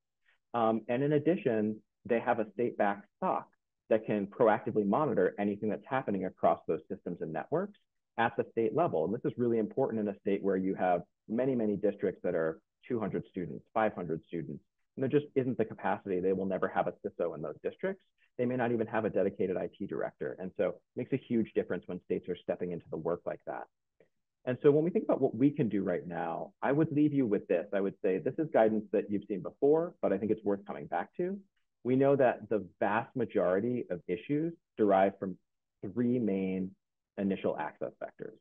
And in addition, they have a state-backed SOC that can proactively monitor anything that's happening across those systems and networks at the state level. And this is really important in a state where you have many, many districts that are 200 students, 500 students, and there just isn't the capacity. They will never have a CISO in those districts. They may not even have a dedicated IT director. And so it makes a huge difference when states are stepping into the work like that. And so when we think about what we can do right now, I would leave you with this. I would say this is guidance that you've seen before, but I think it's worth coming back to. We know that the vast majority of issues derive from three main initial access vectors: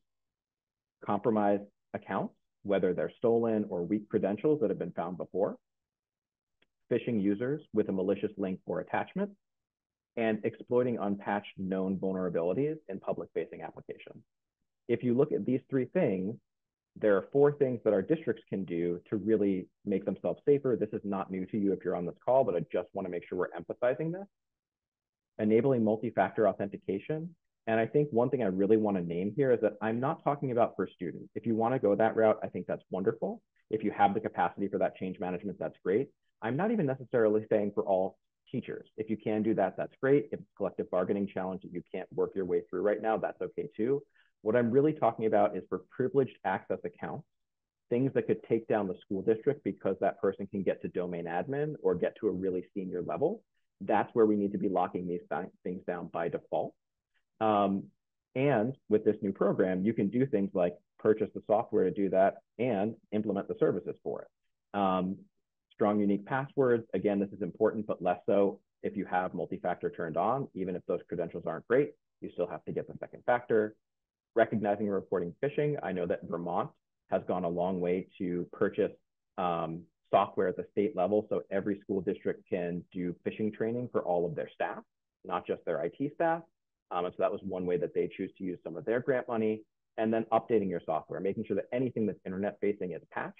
compromised accounts, whether they're stolen or weak credentials that have been found before, phishing users with a malicious link or attachment, and exploiting unpatched known vulnerabilities in public-facing applications. If you look at these three things, there are four things that our districts can do to really make themselves safer. This is not new to you if you're on this call, but I just want to make sure we're emphasizing this. Enabling multi-factor authentication. And I think one thing I really want to name here is that I'm not talking about for students. If you want to go that route, I think that's wonderful. If you have the capacity for that change management, that's great. I'm not even necessarily saying for all teachers. If you can do that, that's great. If it's a collective bargaining challenge that you can't work your way through right now, that's okay too. What I'm really talking about is for privileged access accounts, things that could take down the school district because that person can get to domain admin or get to a really senior level. That's where we need to be locking these things down by default. And with this new program, you can do things like purchase the software to do that and implement the services for it. Strong, unique passwords. Again, this is important, but less so if you have multi-factor turned on. Even if those credentials aren't great, you still have to get the second factor. Recognizing and reporting phishing. I know that Vermont has gone a long way to purchase software at the state level, so every school district can do phishing training for all of their staff, not just their IT staff. And so that was one way that they choose to use some of their grant money. And then updating your software, making sure that anything that's internet facing is patched.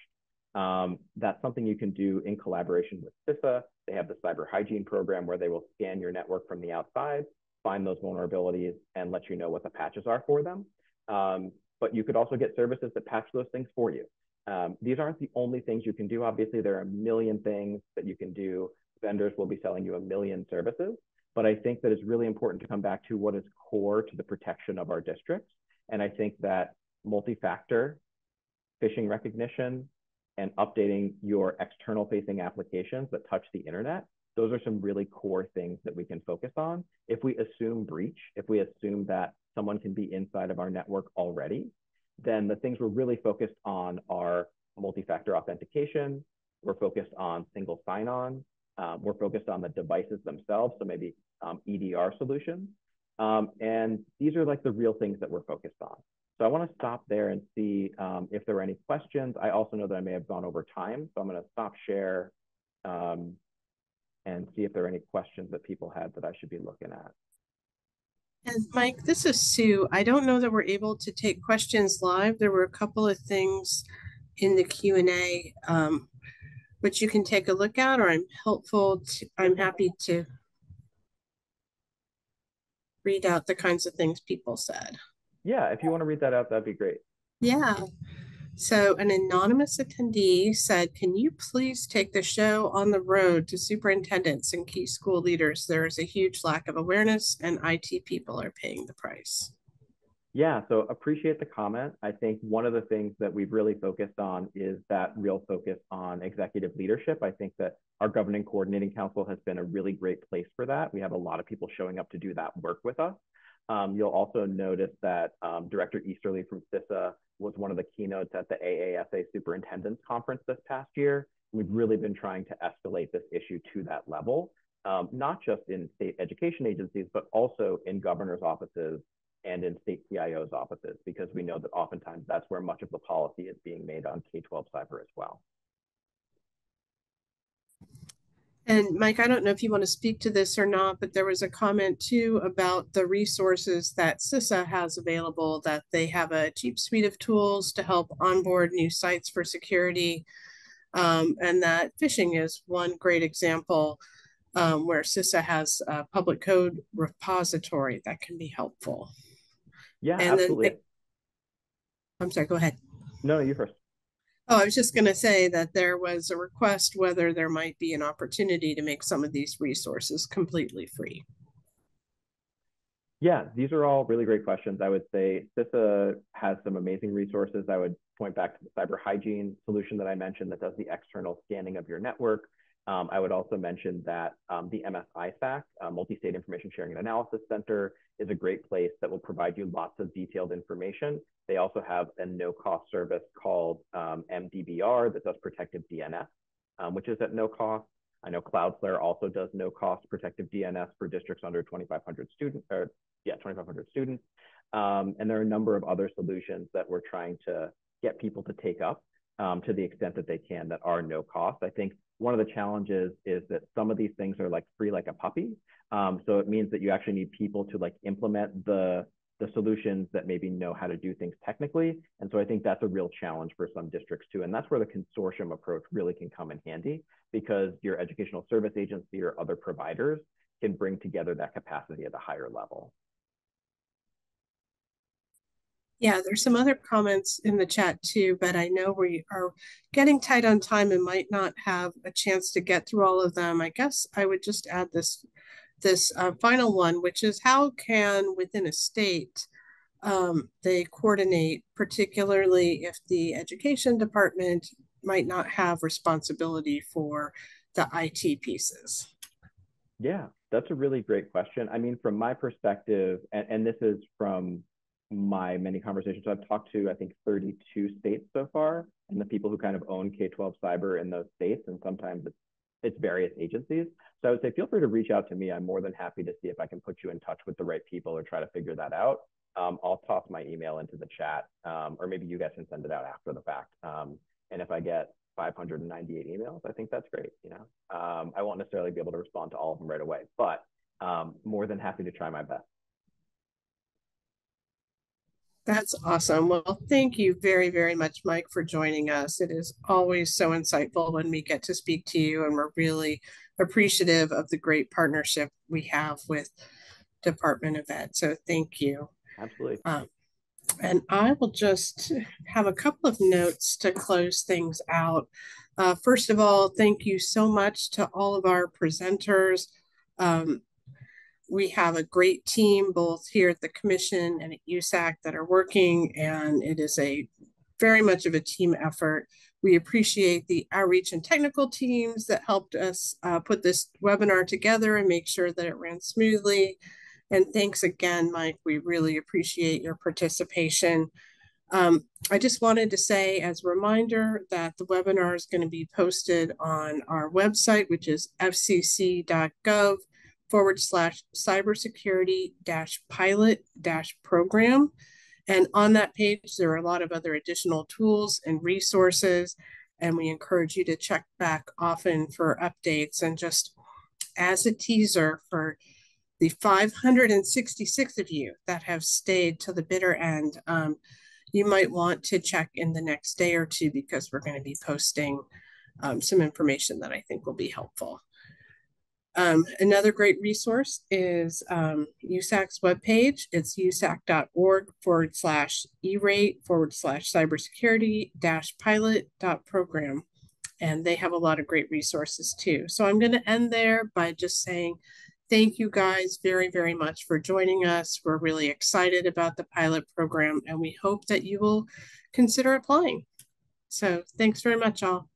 That's something you can do in collaboration with CISA. They have the cyber hygiene program where they will scan your network from the outside, find those vulnerabilities, and let you know what the patches are for them. But you could also get services that patch those things for you. These aren't the only things you can do. Obviously, there are a million things that you can do. Vendors will be selling you a million services. But I think that it's really important to come back to what is core to the protection of our districts. And I think that multi-factor, phishing recognition, and updating your external facing applications that touch the internet, those are some really core things that we can focus on. If we assume breach, if we assume that someone can be inside of our network already, then the things we're really focused on are multi-factor authentication. We're focused on single sign-on. We're focused on the devices themselves, so maybe EDR solutions. And these are like the real things that we're focused on. So I want to stop there and see if there are any questions. I also know that I may have gone over time, so I'm going to stop share and see if there are any questions that people had that I should be looking at. And Mike, this is Sue. I don't know that we're able to take questions live. There were a couple of things in the Q&A, which you can take a look at, or I'm happy to read out the kinds of things people said. Yeah, if you want to read that out, that'd be great. Yeah. So an anonymous attendee said, can you please take the show on the road to superintendents and key school leaders? There is a huge lack of awareness and IT people are paying the price. Yeah, so appreciate the comment. I think one of the things that we've really focused on is that real focus on executive leadership. I think that our Governing Coordinating Council has been a really great place for that. We have a lot of people showing up to do that work with us. You'll also notice that Director Easterly from CISA was one of the keynotes at the AASA Superintendents Conference this past year. We've really been trying to escalate this issue to that level, not just in state education agencies, but also in governors' offices and in state CIOs' offices, because we know that oftentimes that's where much of the policy is being made on K-12 cyber as well. And Mike, I don't know if you want to speak to this or not, but there was a comment too about the resources that CISA has available, that they have a cheap suite of tools to help onboard new sites for security. And that phishing is one great example where CISA has a public code repository that can be helpful. Yeah, and absolutely. I'm sorry, go ahead. No, you first. Oh, I was just going to say that there was a request whether there might be an opportunity to make some of these resources completely free. Yeah, these are all really great questions. I would say CISA has some amazing resources. I would point back to the cyber hygiene solution that I mentioned that does the external scanning of your network. I would also mention that the MSISAC, Multi-State Information Sharing and Analysis Center, is a great place that will provide you lots of detailed information. They also have a no-cost service called MDBR that does protective DNS, which is at no cost. I know Cloudflare also does no-cost protective DNS for districts under 2,500 students, 2,500 students. And there are a number of other solutions that we're trying to get people to take up to the extent that they can that are no cost. I think one of the challenges is that some of these things are like free like a puppy. So it means that you actually need people to like implement the solutions that maybe know how to do things technically. And so I think that's a real challenge for some districts too. And that's where the consortium approach really can come in handy, because your educational service agency or other providers can bring together that capacity at a higher level. Yeah, there's some other comments in the chat too, but I know we are getting tight on time and might not have a chance to get through all of them. I guess I would just add this final one, which is how can within a state they coordinate, particularly if the education department might not have responsibility for the IT pieces? Yeah, that's a really great question. I mean, from my perspective, and this is from my many conversations, so I've talked to, I think, 32 states so far, and the people who kind of own K-12 cyber in those states, and sometimes it's various agencies. So I would say feel free to reach out to me. I'm more than happy to see if I can put you in touch with the right people or try to figure that out. I'll toss my email into the chat, or maybe you guys can send it out after the fact. And if I get 598 emails, I think that's great. You know, I won't necessarily be able to respond to all of them right away, but more than happy to try my best. That's awesome. Well, thank you very, very much, Mike, for joining us. It is always so insightful when we get to speak to you, and we're really appreciative of the great partnership we have with Department of Ed. So thank you. Absolutely. And I will just have a couple of notes to close things out. First of all, thank you so much to all of our presenters. We have a great team both here at the commission and at USAC that are working, and it is a very much of a team effort. We appreciate the outreach and technical teams that helped us put this webinar together and make sure that it ran smoothly. And thanks again, Mike. We really appreciate your participation. I just wanted to say as a reminder that the webinar is going to be posted on our website, which is fcc.gov/cybersecurity-pilot-program. And on that page, there are a lot of other additional tools and resources. And we encourage you to check back often for updates. And just as a teaser for the 566 of you that have stayed to the bitter end, you might want to check in the next day or two because we're going to be posting some information that I think will be helpful. Another great resource is USAC's webpage. It's usac.org/E-rate/cybersecurity-pilot.program. And they have a lot of great resources too. So I'm going to end there by just saying thank you guys very, very much for joining us. We're really excited about the pilot program, and we hope that you will consider applying. So thanks very much, all.